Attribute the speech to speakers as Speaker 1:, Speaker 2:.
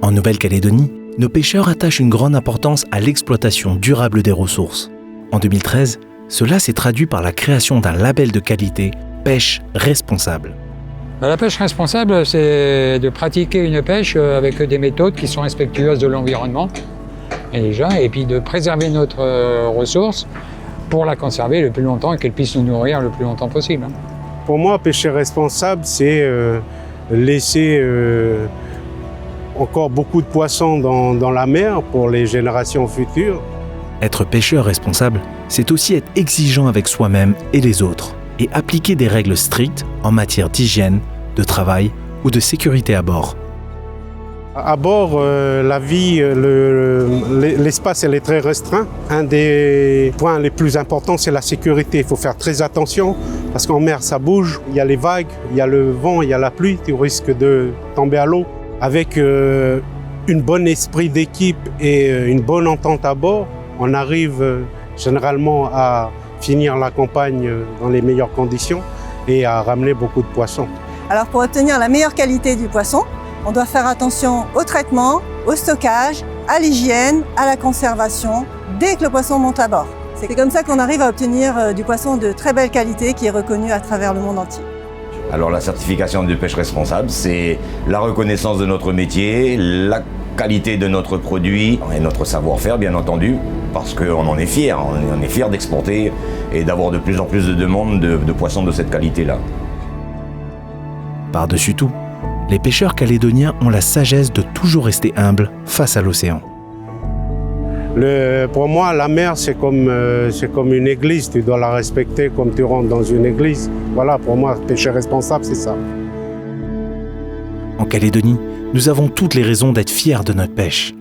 Speaker 1: En Nouvelle-Calédonie, nos pêcheurs attachent une grande importance à l'exploitation durable des ressources. En 2013, cela s'est traduit par la création d'un label de qualité Pêche responsable.
Speaker 2: La pêche responsable, c'est de pratiquer une pêche avec des méthodes qui sont respectueuses de l'environnement, et puis de préserver notre ressource pour la conserver le plus longtemps et qu'elle puisse nous nourrir le plus longtemps possible.
Speaker 3: Pour moi, pêcher responsable, c'est laisser encore beaucoup de poissons dans la mer pour les générations futures.
Speaker 1: Être pêcheur responsable, c'est aussi être exigeant avec soi-même et les autres et appliquer des règles strictes en matière d'hygiène, de travail ou de sécurité à bord.
Speaker 3: À bord, la vie, l'espace, elle est très restreint. Un des points les plus importants, c'est la sécurité. Il faut faire très attention parce qu'en mer, ça bouge. Il y a les vagues, il y a le vent, il y a la pluie. Tu risques de tomber à l'eau. Avec une bonne esprit d'équipe et une bonne entente à bord, on arrive généralement à finir la campagne dans les meilleures conditions et à ramener beaucoup de poissons.
Speaker 4: Alors pour obtenir la meilleure qualité du poisson, on doit faire attention au traitement, au stockage, à l'hygiène, à la conservation, dès que le poisson monte à bord. C'est comme ça qu'on arrive à obtenir du poisson de très belle qualité qui est reconnu à travers le monde entier.
Speaker 5: Alors la certification de pêche responsable, c'est la reconnaissance de notre métier, la qualité de notre produit et notre savoir-faire, bien entendu, parce qu'on en est fiers. On est fiers d'exporter et d'avoir de plus en plus de demandes de poissons de cette qualité-là.
Speaker 1: Par-dessus tout, les pêcheurs calédoniens ont la sagesse de toujours rester humbles face à l'océan.
Speaker 3: Pour moi, la mer, c'est comme une église. Tu dois la respecter comme tu rentres dans une église. Voilà, pour moi, pêcher responsable, c'est ça.
Speaker 1: En Calédonie, nous avons toutes les raisons d'être fiers de notre pêche.